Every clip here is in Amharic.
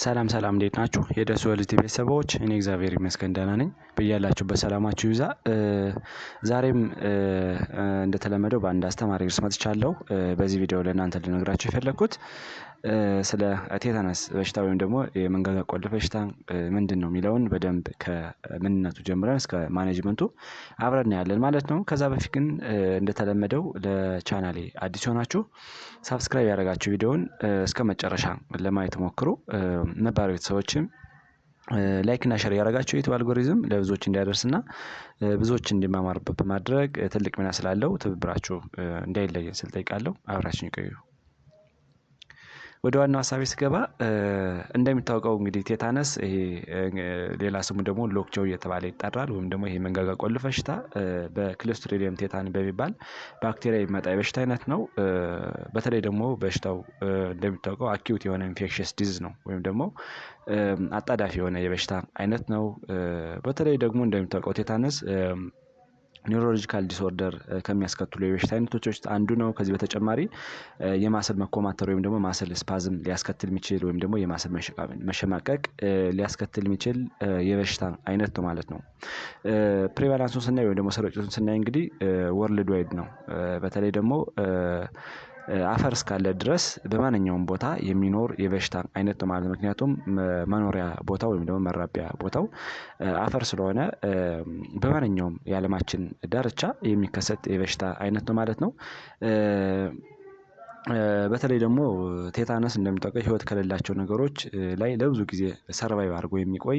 ሰላም ሰላም እንዴት ናችሁ? የደሱ ወልድ ቤተሰቦች እኔ እግዚአብሔር ይመስገን ደህና ነኝ። በያላችሁበት ሰላማችሁ ይብዛ። ዛሬም እንደተለመደው በአንድ አስተማሪ ርዕስ መጥቻለሁ። በዚህ ቪዲዮ ለእናንተ ልነግራችሁ የፈለኩት ስለ ቴታነስ በሽታ ወይም ደግሞ የመንጋጋ ቆልፍ በሽታ ምንድነው የሚለውን በደንብ ከምንነቱ ጀምረን እስከ ማኔጅመንቱ አብረን እናያለን ማለት ነው። ከዛ በፊት ግን እንደተለመደው ለቻናሌ አዲስ ሆናችሁ ሳብስክራይብ ያደረጋችሁ ቪዲዮውን እስከመጨረሻ ለማየት ሞክሩ። ነባር ቤተሰቦችም ላይክ እና ሼር ያደረጋችሁ ዩቲዩብ አልጎሪዝም ለብዙዎች እንዲያደርስና ብዙዎች እንዲማማሩበት በማድረግ ትልቅ ሚና ስላለው ትብብራችሁ እንዳይለየን ስል ጠይቃለሁ። አብራችሁኝ ቆዩ። ወደ ዋናው ሀሳቤ ስገባ እንደሚታወቀው እንግዲህ ቴታነስ ይሄ ሌላ ስሙ ደግሞ ሎክጆ እየተባለ ይጠራል። ወይም ደግሞ ይሄ መንጋጋ ቆልፍ በሽታ በክሎስትሪዲየም ቴታኒ በሚባል ባክቴሪያ የሚመጣ የበሽታ አይነት ነው። በተለይ ደግሞ በሽታው እንደሚታወቀው አኪዩት የሆነ ኢንፌክሽስ ዲዚዝ ነው ወይም ደግሞ አጣዳፊ የሆነ የበሽታ አይነት ነው። በተለይ ደግሞ እንደሚታወቀው ቴታነስ ኒውሮሎጂካል ዲስኦርደር ከሚያስከትሉ የበሽታ አይነቶች ውስጥ አንዱ ነው። ከዚህ በተጨማሪ የማስል መኮማተር ወይም ደግሞ ማስል ስፓዝም ሊያስከትል የሚችል ወይም ደግሞ የማስል መሸማቀቅ ሊያስከትል የሚችል የበሽታ አይነት ነው ማለት ነው። ፕሪቫላንሱን ስናይ ወይም ደግሞ ስርጭቱን ስናይ እንግዲህ ወርልድ ዋይድ ነው። በተለይ ደግሞ አፈር እስካለ ድረስ በማንኛውም ቦታ የሚኖር የበሽታ አይነት ነው ማለት ነው። ምክንያቱም መኖሪያ ቦታው ወይም ደግሞ መራቢያ ቦታው አፈር ስለሆነ በማንኛውም የዓለማችን ዳርቻ የሚከሰት የበሽታ አይነት ነው ማለት ነው። በተለይ ደግሞ ቴታነስ እንደሚታወቀው ህይወት ከሌላቸው ነገሮች ላይ ለብዙ ጊዜ ሰርቫይቭ አድርጎ የሚቆይ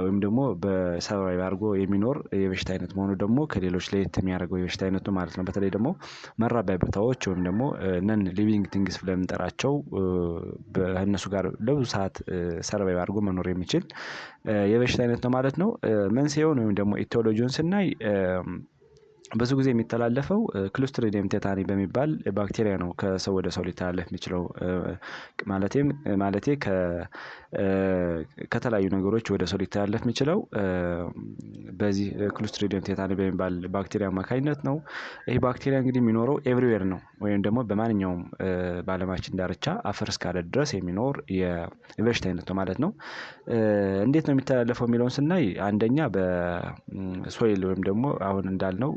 ወይም ደግሞ በሰርቫይቭ አድርጎ የሚኖር የበሽታ አይነት መሆኑ ደግሞ ከሌሎች ለየት የሚያደርገው የበሽታ አይነት ነው ማለት ነው። በተለይ ደግሞ መራቢያ ቦታዎች ወይም ደግሞ ነን ሊቪንግ ቲንግስ ብለን የምንጠራቸው በእነሱ ጋር ለብዙ ሰዓት ሰርቫይቭ አድርጎ መኖር የሚችል የበሽታ አይነት ነው ማለት ነው። መንስኤውን ወይም ደግሞ ኢቲዮሎጂውን ስናይ ብዙ ጊዜ የሚተላለፈው ክሎስትሪዲየም ቴታኒ በሚባል ባክቴሪያ ነው ከሰው ወደ ሰው ሊተላለፍ የሚችለው። ማለቴ ከተለያዩ ነገሮች ወደ ሰው ሊተላለፍ የሚችለው በዚህ ክሎስትሪዲየም ቴታኒ በሚባል ባክቴሪያ አማካኝነት ነው። ይሄ ባክቴሪያ እንግዲህ የሚኖረው ኤቭሪዌር ነው ወይም ደግሞ በማንኛውም በዓለማችን ዳርቻ አፈር እስካለ ድረስ የሚኖር የበሽታ አይነት ነው ማለት ነው። እንዴት ነው የሚተላለፈው የሚለውን ስናይ አንደኛ በሶይል ወይም ደግሞ አሁን እንዳልነው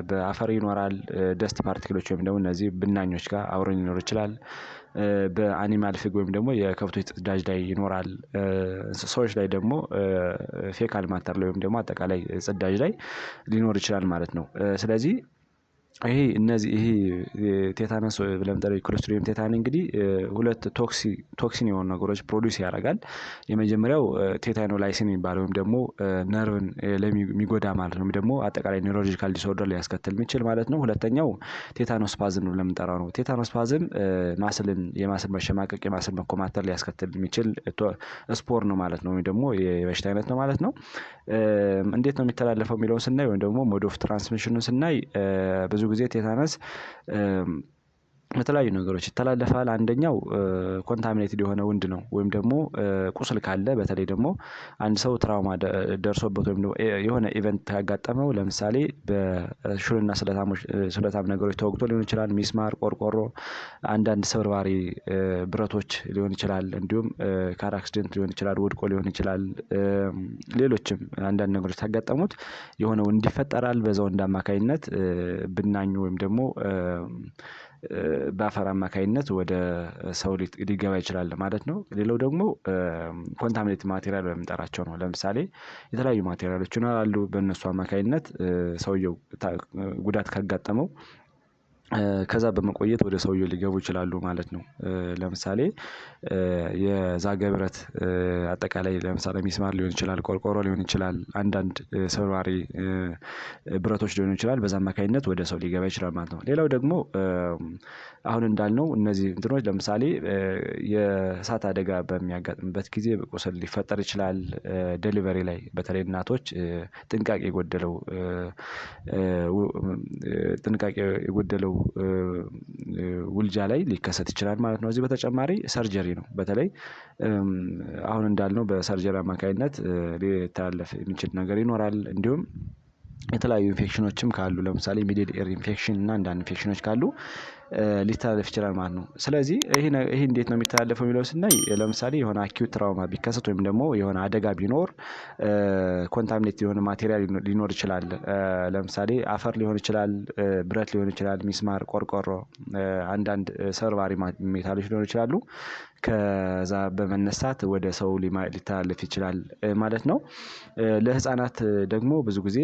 በአፈር ይኖራል። ደስት ፓርቲክሎች ወይም ደግሞ እነዚህ ብናኞች ጋር አብሮ ሊኖር ይችላል። በአኒማል ፊግ ወይም ደግሞ የከብቶች ጽዳጅ ላይ ይኖራል። ሰዎች ላይ ደግሞ ፌካል ማተር ላይ ወይም ደግሞ አጠቃላይ ጽዳጅ ላይ ሊኖር ይችላል ማለት ነው። ስለዚህ ይሄ ቴታነስ ብለን የምንጠራው ክሎስትሪዲየም ቴታኒ እንግዲህ ሁለት ቶክሲን የሆኑ ነገሮች ፕሮዲዩስ ያደርጋል። የመጀመሪያው ቴታኖላይሲን የሚባለው ወይም ደግሞ ነርቭን የሚጎዳ ማለት ነው። ደግሞ አጠቃላይ ኒውሮሎጂካል ዲስኦርደር ሊያስከትል የሚችል ማለት ነው። ሁለተኛው ቴታኖስፓዝም ብለን የምንጠራው ነው። ቴታኖስፓዝም የማስል መሸማቀቅ የማስል መኮማተር ሊያስከትል የሚችል ስፖር ነው ማለት ነው። ወይም ደግሞ የበሽታ አይነት ነው ማለት ነው። እንዴት ነው የሚተላለፈው የሚለውን ስናይ ወይም ደግሞ ሞድ ኦፍ ትራንስሚሽኑን ስናይ ብዙ ጊዜ ቴታነስ በተለያዩ ነገሮች ይተላለፋል። አንደኛው ኮንታሚኔትድ የሆነ ውንድ ነው ወይም ደግሞ ቁስል ካለ በተለይ ደግሞ አንድ ሰው ትራውማ ደርሶበት ወይም ደግሞ የሆነ ኢቨንት ያጋጠመው ለምሳሌ በሹልና ስለታም ነገሮች ተወግቶ ሊሆን ይችላል። ሚስማር ቆርቆሮ አንዳንድ ስብርባሪ ብረቶች ሊሆን ይችላል። እንዲሁም ካር አክሲደንት ሊሆን ይችላል ወድቆ ሊሆን ይችላል። ሌሎችም አንዳንድ ነገሮች ታጋጠሙት የሆነው እንዲፈጠራል በዛው እንዳማካይነት ብናኙ ወይም ደግሞ በአፈር አማካኝነት ወደ ሰው ሊገባ ይችላል ማለት ነው። ሌላው ደግሞ ኮንታሚኔት ማቴሪያል በምንጠራቸው ነው። ለምሳሌ የተለያዩ ማቴሪያሎች ይኖራሉ በእነሱ አማካኝነት ሰውየው ጉዳት ካጋጠመው ከዛ በመቆየት ወደ ሰውየው ሊገቡ ይችላሉ ማለት ነው። ለምሳሌ የዛገ ብረት አጠቃላይ ለምሳሌ ሚስማር ሊሆን ይችላል ቆርቆሮ ሊሆን ይችላል አንዳንድ ሰብራሪ ብረቶች ሊሆኑ ይችላል በዛ አማካኝነት ወደ ሰው ሊገባ ይችላል ማለት ነው። ሌላው ደግሞ አሁን እንዳልነው እነዚህ እንትኖች ለምሳሌ የእሳት አደጋ በሚያጋጥምበት ጊዜ ቁስል ሊፈጠር ይችላል። ዴሊቨሪ ላይ በተለይ እናቶች ጥንቃቄ የጎደለው ውልጃ ላይ ሊከሰት ይችላል ማለት ነው። እዚህ በተጨማሪ ሰርጀሪ ነው። በተለይ አሁን እንዳልነው በሰርጀሪ አማካኝነት ሊተላለፍ የሚችል ነገር ይኖራል። እንዲሁም የተለያዩ ኢንፌክሽኖችም ካሉ ለምሳሌ ሚድል ኤር ኢንፌክሽን እና አንዳንድ ኢንፌክሽኖች ካሉ ሊተላለፍ ይችላል ማለት ነው። ስለዚህ ይሄ እንዴት ነው የሚተላለፈው የሚለው ስናይ ለምሳሌ የሆነ አኪዩት ትራውማ ቢከሰት ወይም ደግሞ የሆነ አደጋ ቢኖር ኮንታሚኔት የሆነ ማቴሪያል ሊኖር ይችላል። ለምሳሌ አፈር ሊሆን ይችላል፣ ብረት ሊሆን ይችላል፣ ሚስማር፣ ቆርቆሮ፣ አንዳንድ ሰርባሪ ሜታሎች ሊሆኑ ይችላሉ። ከዛ በመነሳት ወደ ሰው ሊተላለፍ ይችላል ማለት ነው። ለህፃናት ደግሞ ብዙ ጊዜ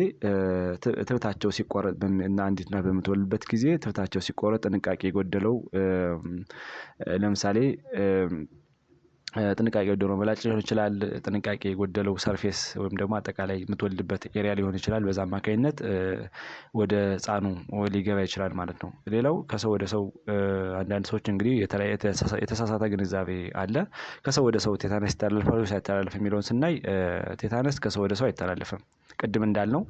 ትብታቸው ሲቆረጥ እና አንዲት እናት በምትወልድበት ጊዜ ትብታቸው ሲቆረጥ ጥንቃቄ የጎደለው ለምሳሌ ጥንቃቄ የጎደለው ምላጭ ሊሆን ይችላል፣ ጥንቃቄ የጎደለው ሰርፌስ ወይም ደግሞ አጠቃላይ የምትወልድበት ኤሪያ ሊሆን ይችላል። በዛ አማካኝነት ወደ ህፃኑ ሊገባ ይችላል ማለት ነው። ሌላው ከሰው ወደ ሰው አንዳንድ ሰዎች እንግዲህ የተሳሳተ ግንዛቤ አለ። ከሰው ወደ ሰው ቴታነስ ይተላለፋል ወይስ አይተላለፍም የሚለውን ስናይ ቴታነስ ከሰው ወደ ሰው አይተላለፍም። ቅድም እንዳልነው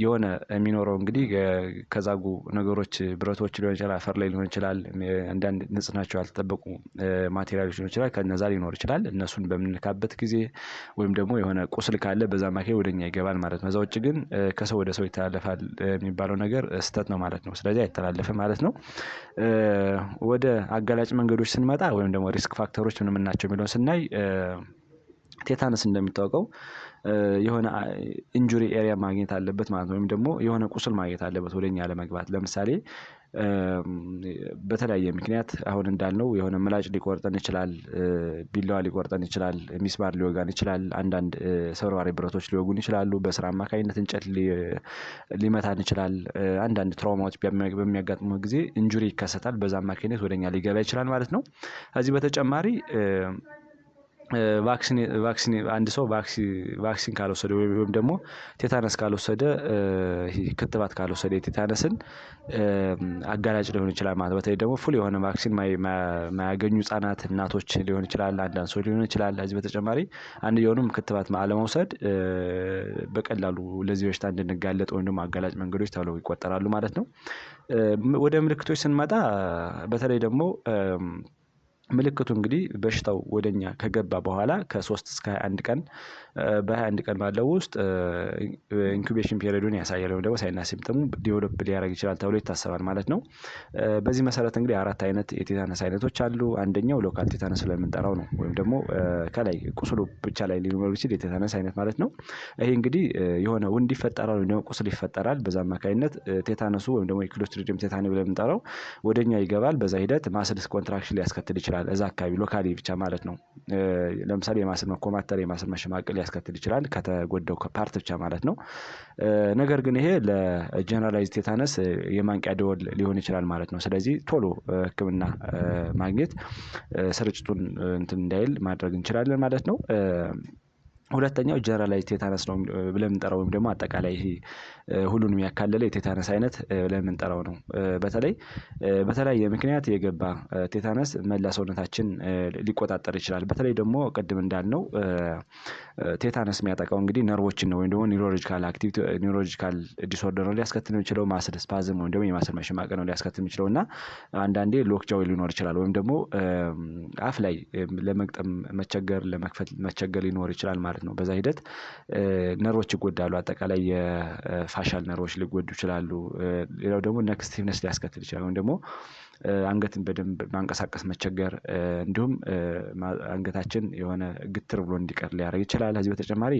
የሆነ የሚኖረው እንግዲህ ከዛጉ ነገሮች ብረቶች ሊሆን ይችላል፣ አፈር ላይ ሊሆን ይችላል፣ አንዳንድ ንጽህናቸው ያልተጠበቁ ማቴሪያሎች ሊሆን ይችላል። ከነዛ ሊኖር ይችላል። እነሱን በምንነካበት ጊዜ ወይም ደግሞ የሆነ ቁስል ካለ በዛ አማካኝ ወደኛ ይገባል ማለት ነው። ከዛ ውጭ ግን ከሰው ወደ ሰው ይተላለፋል የሚባለው ነገር ስህተት ነው ማለት ነው። ስለዚህ አይተላለፍም ማለት ነው። ወደ አጋላጭ መንገዶች ስንመጣ ወይም ደግሞ ሪስክ ፋክተሮች ምን ናቸው የሚለውን ስናይ ቴታነስ እንደሚታወቀው የሆነ ኢንጁሪ ኤሪያ ማግኘት አለበት ማለት ነው። ወይም ደግሞ የሆነ ቁስል ማግኘት አለበት ወደኛ ለመግባት። ለምሳሌ በተለያየ ምክንያት አሁን እንዳልነው የሆነ ምላጭ ሊቆርጠን ይችላል፣ ቢላዋ ሊቆርጠን ይችላል፣ ሚስማር ሊወጋን ይችላል፣ አንዳንድ ሰብራሪ ብረቶች ሊወጉን ይችላሉ፣ በስራ አማካኝነት እንጨት ሊመታን ይችላል። አንዳንድ ትራውማዎች በሚያጋጥሙ ጊዜ ኢንጁሪ ይከሰታል። በዛ አማካኝነት ወደኛ ሊገባ ይችላል ማለት ነው። ከዚህ በተጨማሪ ቫክሲን አንድ ሰው ቫክሲን ካልወሰደ ወይም ደግሞ ቴታነስ ካልወሰደ ክትባት ካልወሰደ የቴታነስን አጋላጭ ሊሆን ይችላል ማለት ነው። በተለይ ደግሞ ፉል የሆነ ቫክሲን ማያገኙ ህጻናት፣ እናቶች ሊሆን ይችላል፣ አንዳንድ ሰው ሊሆን ይችላል። ከዚህ በተጨማሪ አንድየውንም ክትባት አለመውሰድ በቀላሉ ለዚህ በሽታ እንድንጋለጥ ወይም ደግሞ አጋላጭ መንገዶች ተብለው ይቆጠራሉ ማለት ነው። ወደ ምልክቶች ስንመጣ በተለይ ደግሞ ምልክቱ እንግዲህ በሽታው ወደኛ ከገባ በኋላ ከ3 እስከ 21 ቀን በ21 ቀን ባለው ውስጥ ኢንኩቤሽን ፔሪዮዱን ያሳያል ወይም ደግሞ ሳይንና ሲምፕተሙ ዲቨሎፕ ሊያደርግ ይችላል ተብሎ ይታሰባል ማለት ነው። በዚህ መሰረት እንግዲህ 4 አይነት የቴታነስ አይነቶች አሉ። አንደኛው ሎካል ቴታነስ ብለን የምንጠራው ነው። ወይም ደግሞ ከላይ ቁስሉ ብቻ ላይ ሊኖር ይችላል የቴታነስ አይነት ማለት ነው። ይሄ እንግዲህ የሆነ ውንድ ይፈጠራል ወይም ደግሞ ቁስል ይፈጠራል። በዛ አማካኝነት ቴታነሱ ወይም ደግሞ ክሎስትሪዲየም ቴታኒ ብለን የምንጠራው ወደኛ ይገባል። በዛ ሂደት ማስልስ ኮንትራክሽን ሊያስከትል ይችላል እዛ አካባቢ ሎካሊ ብቻ ማለት ነው። ለምሳሌ የማስል መኮማተር፣ የማስል መሸማቀል ሊያስከትል ይችላል ከተጎዳው ፓርት ብቻ ማለት ነው። ነገር ግን ይሄ ለጀነራላይዝድ ቴታነስ የማንቂያ ደወል ሊሆን ይችላል ማለት ነው። ስለዚህ ቶሎ ሕክምና ማግኘት ስርጭቱን እንትን እንዳይል ማድረግ እንችላለን ማለት ነው። ሁለተኛው ጀነራላይዝድ ቴታነስ ነው ብለን የምንጠራው ወይም ደግሞ አጠቃላይ ይሄ ሁሉንም ያካለለ የቴታነስ አይነት ብለን የምንጠራው ነው። በተለያየ ምክንያት የገባ ቴታነስ መላ ሰውነታችን ሊቆጣጠር ይችላል። በተለይ ደግሞ ቅድም እንዳልነው ቴታነስ የሚያጠቃው እንግዲህ ነርቮችን ነው ወይም ደግሞ ኒውሮሎጂካል ዲስኦርደር ነው ሊያስከትል የሚችለው። ማስል ስፓዝም ወይም ደግሞ የማስል መሸማቀቅ ነው ሊያስከትል የሚችለው እና አንዳንዴ ሎክጃው ሊኖር ይችላል ወይም ደግሞ አፍ ላይ ለመግጠም መቸገር፣ ለመክፈት መቸገር ሊኖር ይችላል ማለት ነው። በዛ ሂደት ነርቮች ይጎዳሉ። አጠቃላይ የፋሻል ነርቮች ሊጎዱ ይችላሉ። ሌላው ደግሞ ነክ ስቲፍነስ ሊያስከትል ይችላል ወይም ደግሞ አንገትን በደንብ ማንቀሳቀስ መቸገር፣ እንዲሁም አንገታችን የሆነ ግትር ብሎ እንዲቀር ሊያደርግ ይችላል። ከዚህ በተጨማሪ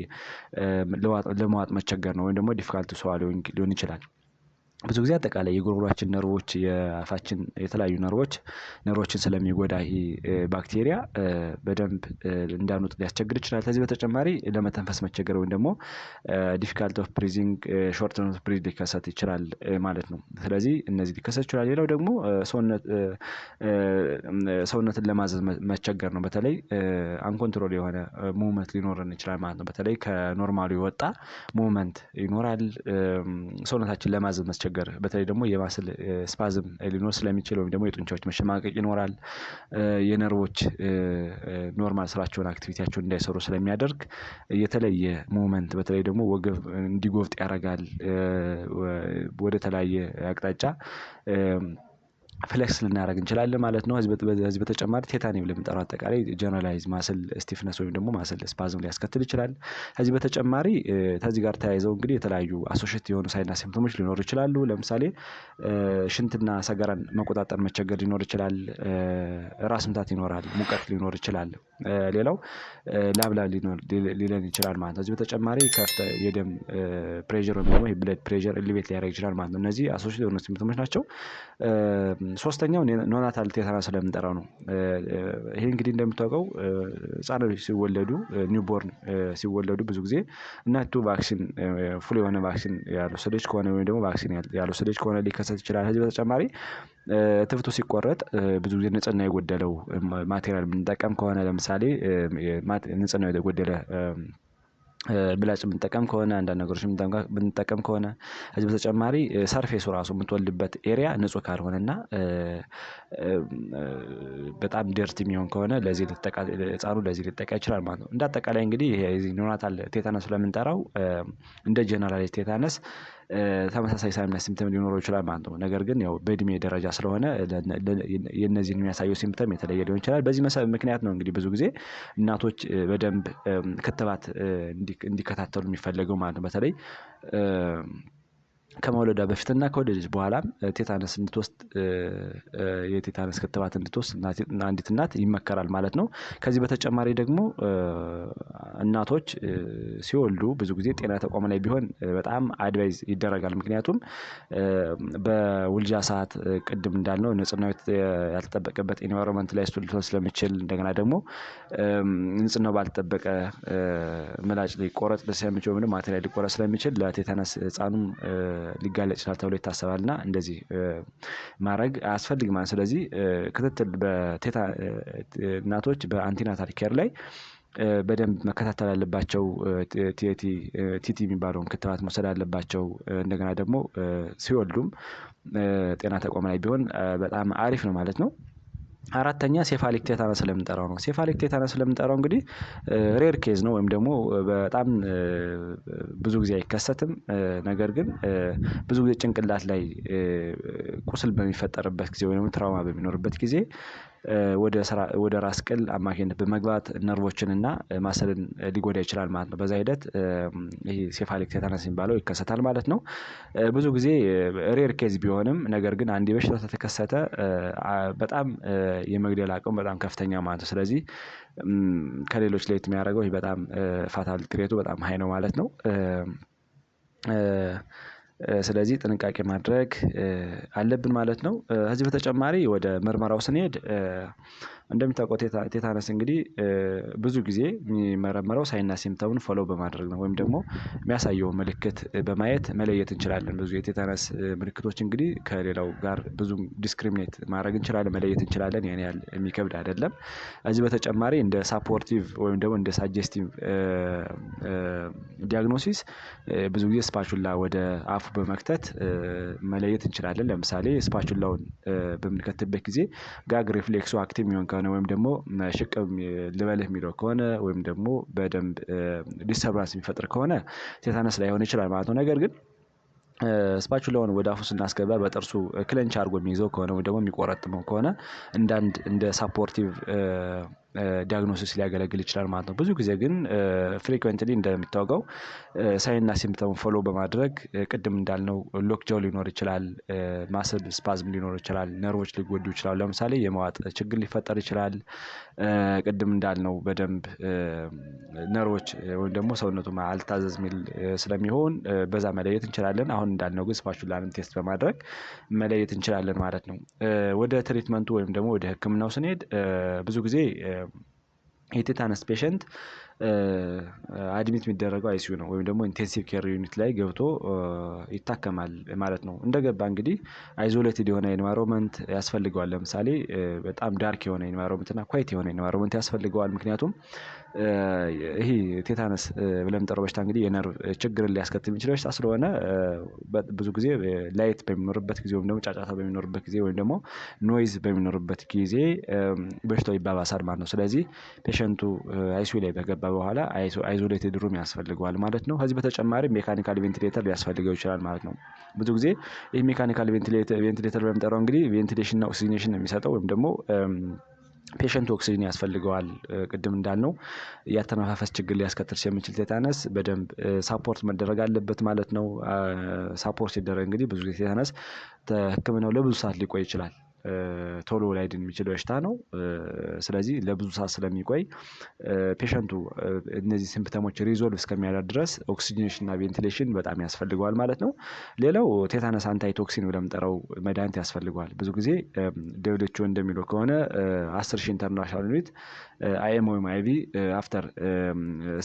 ለመዋጥ መቸገር ነው ወይም ደግሞ ዲፊካልት ስዋሎዊንግ ሊሆን ይችላል። ብዙ ጊዜ አጠቃላይ የጉሮሮአችን ነርቮች፣ የአፋችን የተለያዩ ነርቮችን ስለሚጎዳ ይሄ ባክቴሪያ በደንብ እንዳንወጥ ሊያስቸግር ይችላል። ከዚህ በተጨማሪ ለመተንፈስ መቸገር ወይም ደግሞ ዲፊካልት ኦፍ ብሪዚንግ፣ ሾርትነስ ኦፍ ብሪዝ ሊከሰት ይችላል ማለት ነው። ስለዚህ እነዚህ ሊከሰት ይችላል። ሌላው ደግሞ ሰውነትን ለማዘዝ መቸገር ነው። በተለይ አንኮንትሮል የሆነ ሙቭመንት ሊኖረን ይችላል ማለት ነው። በተለይ ከኖርማሉ የወጣ ሙቭመንት ይኖራል። ሰውነታችን ለማዘዝ መቸገር፣ በተለይ ደግሞ የማስል ስፓዝም ሊኖር ስለሚችል ወይም ደግሞ የጡንቻዎች መሸማቀቅ ይኖራል። የነርቮች ኖርማል ስራቸውን አክቲቪቲያቸውን እንዳይሰሩ ስለሚያደርግ የተለየ ሙቭመንት በተለይ ደግሞ ወገብ እንዲጎብጥ ያደርጋል ወደ ተለያየ አቅጣጫ ፍሌክስ ልናደርግ እንችላለን ማለት ነው። ከዚህ በተጨማሪ ቴታኒም ለምንጠራው አጠቃላይ ጀነራላይዝ ማስል ስቲፍነስ ወይም ደግሞ ማስል ስፓዝም ሊያስከትል ይችላል። ከዚህ በተጨማሪ ከዚህ ጋር ተያይዘው እንግዲህ የተለያዩ አሶሼት የሆኑ ሳይንና ሲምፕቶሞች ሊኖሩ ይችላሉ። ለምሳሌ ሽንትና ሰገራን መቆጣጠር መቸገር ሊኖር ይችላል። ራስ ምታት ይኖራል፣ ሙቀት ሊኖር ይችላል። ሌላው ላብላብ ሊለን ይችላል ማለት ነው። ከዚህ በተጨማሪ የደም ፕሬዠር ወይም ደግሞ የብለድ ፕሬዠር ኤሊቬት ሊያደርግ ይችላል ማለት ነው። እነዚህ አሶሼት የሆኑ ሲምፕቶሞች ናቸው። ሶስተኛው ኖናታል ቴታነስ ስለምንጠራው ነው። ይሄ እንግዲህ እንደምታውቀው ህጻናቶች ሲወለዱ ኒውቦርን ሲወለዱ ብዙ ጊዜ እናቱ ቫክሲን ፉል የሆነ ቫክሲን ያልወሰደች ከሆነ ወይም ደግሞ ቫክሲን ያልወሰደች ከሆነ ሊከሰት ይችላል። ከዚህ በተጨማሪ ትብቱ ሲቆረጥ ብዙ ጊዜ ንጽህና የጎደለው ማቴሪያል የምንጠቀም ከሆነ ለምሳሌ ንጽህና የጎደለ ምላጭ የምንጠቀም ከሆነ አንዳንድ ነገሮች የምንጠቀም ከሆነ ከዚህ በተጨማሪ ሰርፌሱ ራሱ የምትወልድበት ኤሪያ ንጹህ ካልሆነና በጣም ደርት የሚሆን ከሆነ ለዚህ ህፃኑ ለዚህ ሊጠቃ ይችላል ማለት ነው። እንደ አጠቃላይ እንግዲህ ይሄ ኒዮናታል ቴታነስ ስለምንጠራው እንደ ጀነራል ቴታነስ ተመሳሳይ ሳይንና ሲምፕተም ሊኖረው ይችላል ማለት ነው። ነገር ግን ያው በእድሜ ደረጃ ስለሆነ የነዚህን የሚያሳየው ሲምፕተም የተለየ ሊሆን ይችላል። በዚህ ምክንያት ነው እንግዲህ ብዙ ጊዜ እናቶች በደንብ ክትባት እንዲከታተሉ የሚፈለገው ማለት ነው። በተለይ ከመውለዷ በፊትና ከወለደች በኋላም ቴታነስ እንድትወስድ የቴታነስ ክትባት እንድትወስድ አንዲት እናት ይመከራል ማለት ነው። ከዚህ በተጨማሪ ደግሞ እናቶች ሲወልዱ ብዙ ጊዜ ጤና ተቋም ላይ ቢሆን በጣም አድቫይዝ ይደረጋል። ምክንያቱም በውልጃ ሰዓት ቅድም እንዳልነው ንጽህናው ያልተጠበቀበት ኢንቫይሮንመንት ላይ ሊሆን ስለሚችል እንደገና ደግሞ ንጽህናው ባልተጠበቀ ምላጭ ሊቆረጥ ስለሚችል ወይም ማቴሪያል ሊቆረጥ ስለሚችል ለቴታነስ ህፃኑም ሊጋለጥ ይችላል ተብሎ ይታሰባልና እንደዚህ ማድረግ አያስፈልግም ማለት ነው። ስለዚህ ክትትል እናቶች በአንቲናታል ኬር ላይ በደንብ መከታተል አለባቸው። ቲቲ የሚባለውን ክትባት መውሰድ አለባቸው። እንደገና ደግሞ ሲወልዱም ጤና ተቋም ላይ ቢሆን በጣም አሪፍ ነው ማለት ነው። አራተኛ ሴፋሊክ ቴታነስ ስለምንጠራው ነው። ሴፋሊክ ቴታነስ ስለምንጠራው እንግዲህ ሬር ኬዝ ነው ወይም ደግሞ በጣም ብዙ ጊዜ አይከሰትም። ነገር ግን ብዙ ጊዜ ጭንቅላት ላይ ቁስል በሚፈጠርበት ጊዜ ወይም ትራውማ በሚኖርበት ጊዜ ወደ ራስ ቅል አማካኝነት በመግባት ነርቮችን እና ማሰልን ሊጎዳ ይችላል ማለት ነው። በዛ ሂደት ይሄ ሴፋሊክ ቴታነስ የሚባለው ይከሰታል ማለት ነው። ብዙ ጊዜ ሬር ኬዝ ቢሆንም ነገር ግን አንዴ በሽታው ከተከሰተ በጣም የመግደል አቅሙ በጣም ከፍተኛ ማለት ነው። ስለዚህ ከሌሎች ለየት የሚያደርገው ይሄ በጣም ፋታል ሬቱ በጣም ሃይ ነው ማለት ነው። ስለዚህ ጥንቃቄ ማድረግ አለብን ማለት ነው። ከዚህ በተጨማሪ ወደ ምርመራው ስንሄድ እንደሚታወቀው ቴታነስ እንግዲህ ብዙ ጊዜ የሚመረመረው ሳይንና ሲምፕተሙን ፎሎ በማድረግ ነው ወይም ደግሞ የሚያሳየውን ምልክት በማየት መለየት እንችላለን። ብዙ የቴታነስ ምልክቶች እንግዲህ ከሌላው ጋር ብዙም ዲስክሪሚኔት ማድረግ እንችላለን፣ መለየት እንችላለን። ያን ያህል የሚከብድ አይደለም። ከዚህ በተጨማሪ እንደ ሳፖርቲቭ ወይም ደግሞ እንደ ሳጀስቲቭ ዲያግኖሲስ ብዙ ጊዜ ስፓቹላ ወደ አፉ በመክተት መለየት እንችላለን። ለምሳሌ ስፓቹላውን በምንከትበት ጊዜ ጋግ ሪፍሌክሱ አክቲቭ የሚሆን ከሆነ ወይም ደግሞ ሽቅብ ልበልህ የሚለው ከሆነ ወይም ደግሞ በደንብ ዲስተርባንስ የሚፈጥር ከሆነ ቴታነስ ላይሆን ይችላል ማለት ነው። ነገር ግን ስፓቹላውን ወደ አፉ ስናስገባ በጥርሱ ክለንች አድርጎ የሚይዘው ከሆነ ወይ ደግሞ የሚቆረጥመው ከሆነ እንደ ሳፖርቲቭ ዲያግኖሲስ ሊያገለግል ይችላል ማለት ነው። ብዙ ጊዜ ግን ፍሪኩዌንትሊ እንደሚታወቀው ሳይንና ሲምፕተሙን ፎሎ በማድረግ ቅድም እንዳልነው ሎክ ጃው ሊኖር ይችላል፣ ማስል ስፓዝም ሊኖር ይችላል፣ ነርቮች ሊጎዱ ይችላሉ። ለምሳሌ የመዋጥ ችግር ሊፈጠር ይችላል። ቅድም እንዳልነው በደንብ ነርቮች ወይም ደግሞ ሰውነቱ አልታዘዝ የሚል ስለሚሆን በዛ መለየት እንችላለን። አሁን እንዳልነው ግን ስፓቹላንም ቴስት በማድረግ መለየት እንችላለን ማለት ነው። ወደ ትሪትመንቱ ወይም ደግሞ ወደ ህክምናው ስንሄድ ብዙ ጊዜ የቴታነስ ፔሸንት አድሚት የሚደረገው አይሲዩ ነው ወይም ደግሞ ኢንቴንሲቭ ኬር ዩኒት ላይ ገብቶ ይታከማል ማለት ነው። እንደገባ እንግዲህ አይዞሌትድ የሆነ ኤንቫይሮንመንት ያስፈልገዋል። ለምሳሌ በጣም ዳርክ የሆነ ኤንቫይሮንመንት እና ኳይት የሆነ ኤንቫይሮንመንት ያስፈልገዋል። ምክንያቱም ይሄ ቴታነስ ብለን የምንጠራው በሽታ እንግዲህ የነርቭ ችግርን ሊያስከትል የሚችል በሽታ ስለሆነ ብዙ ጊዜ ላይት በሚኖርበት ጊዜ ወይም ደግሞ ጫጫታ በሚኖርበት ጊዜ ወይም ደግሞ ኖይዝ በሚኖርበት ጊዜ በሽታው ይባባሳል ማለት ነው። ስለዚህ ፔሸንቱ አይሲዩ ላይ በገባ ከገባ በኋላ አይዞሌትድ ሩም ያስፈልገዋል ማለት ነው። ከዚህ በተጨማሪ ሜካኒካል ቬንቲሌተር ሊያስፈልገው ይችላል ማለት ነው። ብዙ ጊዜ ይህ ሜካኒካል ቬንቲሌተር በምጠራው እንግዲህ ቬንቲሌሽን እና ኦክሲጅኔሽን የሚሰጠው ወይም ደግሞ ፔሸንት ኦክሲጅን ያስፈልገዋል። ቅድም እንዳልነው ያተነፋፈስ ችግር ሊያስከትል የሚችል ቴታነስ በደንብ ሳፖርት መደረግ አለበት ማለት ነው። ሳፖርት ሲደረግ እንግዲህ ብዙ ጊዜ ቴታነስ ህክምናው ለብዙ ሰዓት ሊቆይ ይችላል። ቶሎ ላይድን የሚችል በሽታ ነው። ስለዚህ ለብዙ ሰዓት ስለሚቆይ ፔሸንቱ እነዚህ ሲምፕተሞች ሪዞልቭ እስከሚያደርግ ድረስ ኦክሲጅኔሽን እና ቬንቲሌሽን በጣም ያስፈልገዋል ማለት ነው። ሌላው ቴታነስ አንታይቶክሲን ብለን የምንጠራው መድኃኒት ያስፈልገዋል። ብዙ ጊዜ ደብሊው እንደሚለው ከሆነ 10,000 ኢንተርናሽናል ዩኒት አይኤም ወይም አይቪ አፍተር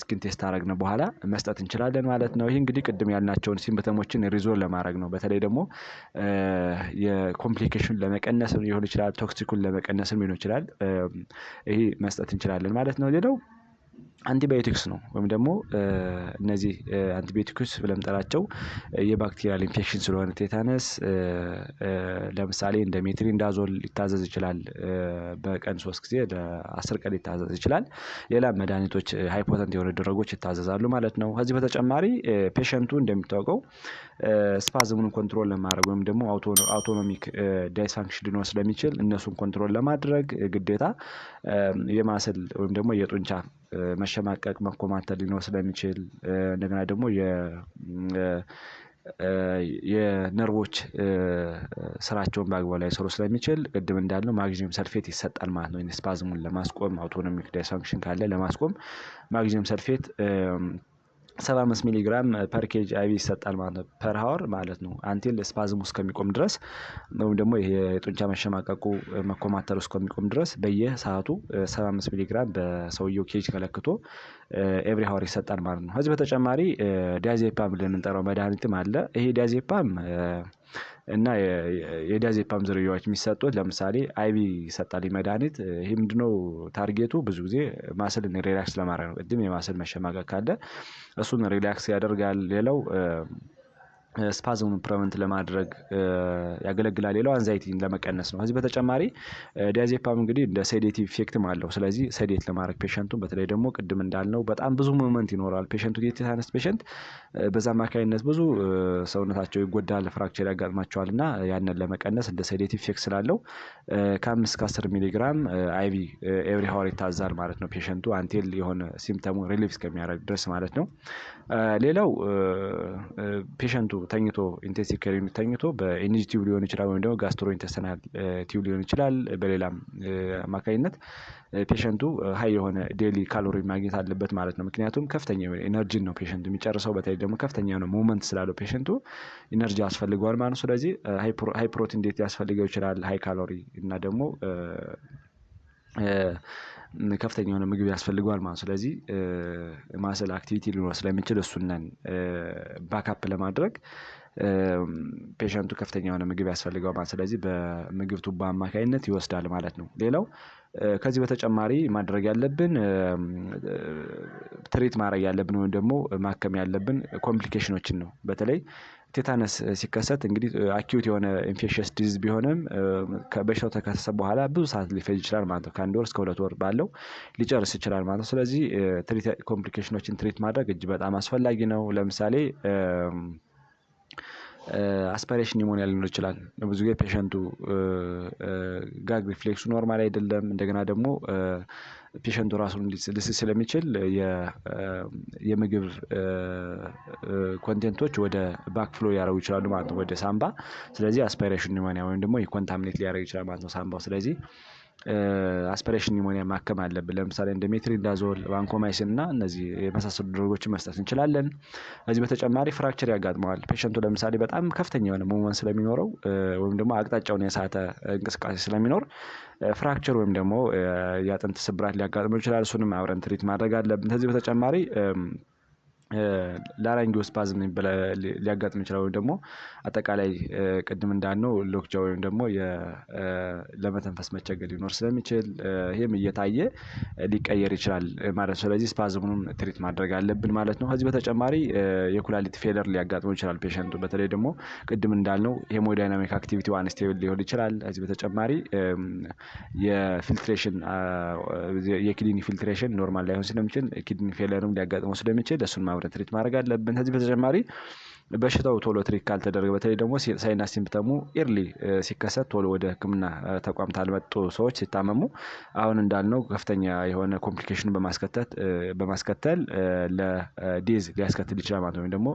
ስኪን ቴስት አረግን በኋላ መስጠት እንችላለን ማለት ነው። ይህ እንግዲህ ቅድም ያልናቸውን ሲምፕተሞችን ሪዞልቭ ለማድረግ ነው። በተለይ ደግሞ የኮምፕሊኬሽን ለመቀነስ ሊሆን ይችላል፣ ቶክሲኩን ለመቀነስም ሊሆን ይችላል። ይሄ መስጠት እንችላለን ማለት ነው። ሌላው አንቲባዮቲክስ ነው። ወይም ደግሞ እነዚህ አንቲባዮቲክስ ብለን የምንጠራቸው የባክቴሪያል ኢንፌክሽን ስለሆነ ቴታነስ ለምሳሌ እንደ ሜትሪንዳዞል ሊታዘዝ ይችላል። በቀን 3 ጊዜ ለ10 ቀን ሊታዘዝ ይችላል። ሌላ መድኃኒቶች ሃይፖተንት የሆኑ ድረጎች ይታዘዛሉ ማለት ነው። ከዚህ በተጨማሪ ፔሸንቱ እንደሚታወቀው ስፓዝሙን ኮንትሮል ለማድረግ ወይም ደግሞ አውቶኖሚክ ዳይስፋንክሽን ሊኖር ስለሚችል እነሱን ኮንትሮል ለማድረግ ግዴታ የማስል ወይም ደግሞ የጡንቻ መሸማቀቅ መኮማተር ሊኖር ስለሚችል እንደገና ደግሞ የነርቮች ስራቸውን በአግባቡ ላይሰሩ ስለሚችል ቅድም እንዳልነው ማግኒዥየም ሰልፌት ይሰጣል ማለት ነው። ስፓዝሙን ለማስቆም አውቶኖሚክ ዳይስፋንክሽን ካለ ለማስቆም ማግኒዥየም ሰልፌት 75 ሚሊግራም ፐር ኬጅ አይቪ ይሰጣል ማለት ነው። ፐር ሃወር ማለት ነው። አንቲል ስፓዝሙ እስከሚቆም ድረስ ወይም ደግሞ ይሄ የጡንቻ መሸማቀቁ መኮማተሩ እስከሚቆም ድረስ በየሰዓቱ 75 ሚሊግራም በሰውየው ኬጅ ተለክቶ ኤቭሪ ሃወር ይሰጣል ማለት ነው። ከዚህ በተጨማሪ ዲያዜፓም ብለን የምንጠራው መድኃኒትም አለ። ይሄ ዲያዜፓም እና የዲያዜፓም ዝርያዎች የሚሰጡት ለምሳሌ አይቪ ይሰጣል መድኃኒት። ይሄ ምንድነው ታርጌቱ? ብዙ ጊዜ ማስልን ሪላክስ ለማድረግ ነው። ቅድም የማስል መሸማቀቅ ካለ እሱን ሪላክስ ያደርጋል። ሌላው ስፓዝሙን ፕሪቨንት ለማድረግ ያገለግላል። ሌላው አንዛይቲን ለመቀነስ ነው። ከዚህ በተጨማሪ ዲያዜፓም እንግዲህ እንደ ሴዴቲቭ ኢፌክትም አለው። ስለዚህ ሴዴት ለማድረግ ፔሸንቱን በተለይ ደግሞ ቅድም እንዳልነው በጣም ብዙ ሙቭመንት ይኖራል ፔሸንቱ የቴታነስ ፔሸንት በዛ አማካኝነት ብዙ ሰውነታቸው ይጎዳል፣ ፍራክቸር ያጋጥማቸዋል እና ያንን ለመቀነስ እንደ ሴዴቲቭ ኢፌክት ስላለው ከ5 እስከ 10 ሚሊግራም አይቪ ኤቭሪ ሃወር ይታዛል ማለት ነው። ፔሸንቱ አንቲል የሆነ ሲምፕተሙ ሪሊፍ እስከሚያደርግ ድረስ ማለት ነው። ሌላው ፔሸንቱ ተኝቶ ኢንቴንሲቭ ኬር ዩኒት ተኝቶ በኤንጂ ቲዩብ ሊሆን ይችላል ወይም ደግሞ ጋስትሮ ኢንተስቲናል ቲዩብ ሊሆን ይችላል። በሌላም አማካኝነት ፔሸንቱ ሀይ የሆነ ዴይሊ ካሎሪ ማግኘት አለበት ማለት ነው። ምክንያቱም ከፍተኛ የሆነ ኤነርጂን ነው ፔሸንቱ የሚጨርሰው። በተለይ ደግሞ ከፍተኛ የሆነ ሙቭመንት ስላለው ፔሸንቱ ኢነርጂ ያስፈልገዋል ማለት ነው። ስለዚህ ሃይ ፕሮቲን ዴት ያስፈልገው ይችላል፣ ሃይ ካሎሪ እና ደግሞ ከፍተኛ የሆነ ምግብ ያስፈልገዋል ማለት ነው። ስለዚህ ማስል አክቲቪቲ ሊኖር ስለሚችል እሱንን ባክአፕ ለማድረግ ፔሸንቱ ከፍተኛ የሆነ ምግብ ያስፈልገዋል ማለት ነው። ስለዚህ በምግብ ቱቦ አማካኝነት ይወስዳል ማለት ነው። ሌላው ከዚህ በተጨማሪ ማድረግ ያለብን ትሪት ማድረግ ያለብን ወይም ደግሞ ማከም ያለብን ኮምፕሊኬሽኖችን ነው። በተለይ ቴታነስ ሲከሰት እንግዲህ አኪዩት የሆነ ኢንፌክሽየስ ዲዚዝ ቢሆንም በሽታው ተከሰተ በኋላ ብዙ ሰዓት ሊፈጅ ይችላል ማለት ነው። ከ1 ወር እስከ 2 ወር ባለው ሊጨርስ ይችላል ማለት ነው። ስለዚህ ኮምፕሊኬሽኖችን ትሪት ማድረግ እጅግ በጣም አስፈላጊ ነው። ለምሳሌ አስፓይሬሽን ኒሞኒያ ሊኖር ይችላል። ብዙ ጊዜ ፔሸንቱ ጋግ ሪፍሌክሱ ኖርማል አይደለም። እንደገና ደግሞ ፔሸንቱ ራሱን ሊስት ስለሚችል የምግብ ኮንቴንቶች ወደ ባክ ፍሎ ሊያደርጉ ይችላሉ ማለት ነው፣ ወደ ሳምባ። ስለዚህ አስፓይሬሽን ኒሞኒያ ወይም ደግሞ የኮንታሚኔት ሊያደርግ ይችላል ማለት ነው ሳምባው። ስለዚህ አስፒሬሽን ኒሞኒያ ማከም አለብን። ለምሳሌ እንደ ሜትሪንዳዞል፣ ቫንኮማይሲን እና እነዚህ የመሳሰሉ ድረጎችን መስጠት እንችላለን። ከዚህ በተጨማሪ ፍራክቸር ያጋጥመዋል ፔሸንቱ። ለምሳሌ በጣም ከፍተኛ የሆነ ሙቭመንት ስለሚኖረው ወይም ደግሞ አቅጣጫውን የሳተ እንቅስቃሴ ስለሚኖር ፍራክቸር ወይም ደግሞ የአጥንት ስብራት ሊያጋጥመው ይችላል። እሱንም አብረን ትሪት ማድረግ አለብን። ከዚህ በተጨማሪ ላራንጊዮስፓዝም ሊያጋጥም ይችላል ወይም ደግሞ አጠቃላይ ቅድም እንዳልነው ሎክጃ ወይም ደግሞ ለመተንፈስ መቸገር ሊኖር ስለሚችል ይሄም እየታየ ሊቀየር ይችላል ማለት ነው። ስለዚህ ስፓዝሙንም ትሪት ማድረግ አለብን ማለት ነው። ከዚህ በተጨማሪ የኩላሊት ፌለር ሊያጋጥመው ይችላል ፔሸንቱ በተለይ ደግሞ ቅድም እንዳልነው ሄሞዳይናሚክ አክቲቪቲ አንስቴብል ሊሆን ይችላል። ከዚህ በተጨማሪ የፊልትሬሽን የኪድኒ ፊልትሬሽን ኖርማል ላይሆን ስለሚችል ኪድኒ ፌለርም ሊያጋጥመው ስለሚችል እሱን ማብረት ትሪት ማድረግ አለብን። ከዚህ በተጨማሪ በሽታው ቶሎ ትሪት ካልተደረገ በተለይ ደግሞ ሳይንና ሲምፕተሙ ኤርሊ ሲከሰት ቶሎ ወደ ሕክምና ተቋም ካልመጡ ሰዎች ሲታመሙ አሁን እንዳልነው ከፍተኛ የሆነ ኮምፕሊኬሽን በማስከተል ለዴዝ ሊያስከትል ይችላል ማለት ነው። ወይም ደግሞ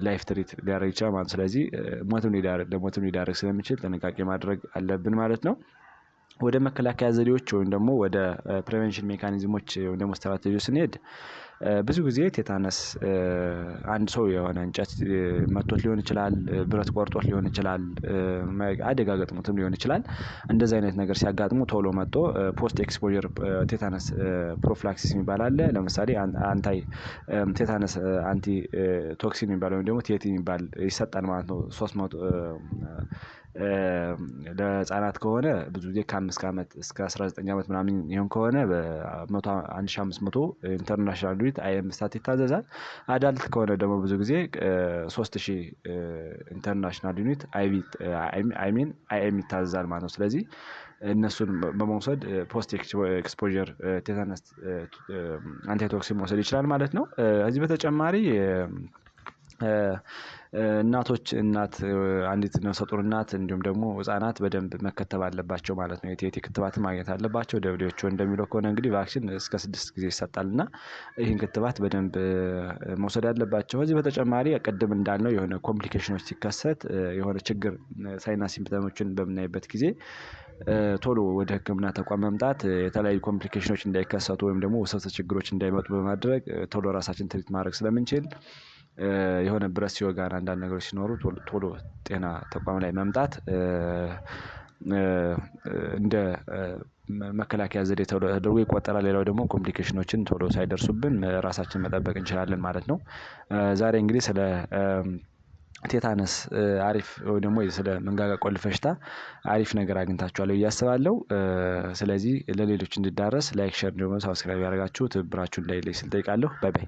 ላይፍ ትሪት ሊያደርግ ይችላል ማለት ነው። ስለዚህ ለሞትም ሊዳረግ ስለሚችል ጥንቃቄ ማድረግ አለብን ማለት ነው። ወደ መከላከያ ዘዴዎች ወይም ደግሞ ወደ ፕሪቬንሽን ሜካኒዝሞች ወይም ደግሞ ስትራቴጂዎች ስንሄድ ብዙ ጊዜ ቴታነስ አንድ ሰው የሆነ እንጨት መቶት ሊሆን ይችላል፣ ብረት ቆርጦት ሊሆን ይችላል፣ አደጋ ገጥሞትም ሊሆን ይችላል። እንደዚህ አይነት ነገር ሲያጋጥሙ ቶሎ መጥቶ ፖስት ኤክስፖዠር ቴታነስ ፕሮፊላክሲስ የሚባል አለ። ለምሳሌ አንታይ ቴታነስ አንቲ ቶክሲን የሚባል ወይም ደግሞ ቴቲ የሚባል ይሰጣል ማለት ነው። 300 ለህፃናት ከሆነ ብዙ ጊዜ ከ5 ዓመት እስከ 19 ዓመት ምናምን ይሆን ከሆነ በ1500 ኢንተርናሽናል ዩኒት አይኤም ስታት ይታዘዛል። አዳልት ከሆነ ደግሞ ብዙ ጊዜ 3000 ኢንተርናሽናል ዩኒት አይኤም ይታዘዛል ማለት ነው። ስለዚህ እነሱን በመውሰድ ፖስት ኤክስፖዠር ቴታነስ አንቲቶክሲን መውሰድ ይችላል ማለት ነው። ከዚህ በተጨማሪ አንዲት ነፍሰ ጡር እናት እንዲሁም ደግሞ ህፃናት በደንብ መከተብ አለባቸው ማለት ነው። የቲቲ ክትባት ማግኘት አለባቸው። ደብሊውኤችኦ እንደሚለው ከሆነ እንግዲህ ቫክሲን እስከ 6 ጊዜ ይሰጣልና ይህን ክትባት በደንብ መውሰድ አለባቸው። ከዚህ በተጨማሪ ቅድም እንዳልነው የሆነ ኮምፕሊኬሽኖች ሲከሰት የሆነ ችግር ሳይንና ሲምፕተሞችን በምናይበት ጊዜ ቶሎ ወደ ሕክምና ተቋም መምጣት የተለያዩ ኮምፕሊኬሽኖች እንዳይከሰቱ ወይም ደግሞ ውስብስብ ችግሮች እንዳይመጡ በማድረግ ቶሎ ራሳችን ትሪት ማድረግ ስለምንችል የሆነ ብረት ሲወጋን አንዳንድ ነገሮች ሲኖሩ ቶሎ ጤና ተቋም ላይ መምጣት እንደ መከላከያ ዘዴ ተደርጎ ይቆጠራል። ሌላው ደግሞ ኮምፕሊኬሽኖችን ቶሎ ሳይደርሱብን ራሳችንን መጠበቅ እንችላለን ማለት ነው። ዛሬ እንግዲህ ስለ ቴታነስ አሪፍ ወይ ደግሞ ስለ መንጋጋ ቆልፍ በሽታ አሪፍ ነገር አግኝታችኋል ብዬ አስባለሁ። ስለዚህ ለሌሎች እንዲዳረስ ላይክ፣ ሼር እንዲሁም ሰብስክራይብ ያደርጋችሁ ትብብራችሁን እንዳይለይ ስል እጠይቃለሁ። ባይ ባይ።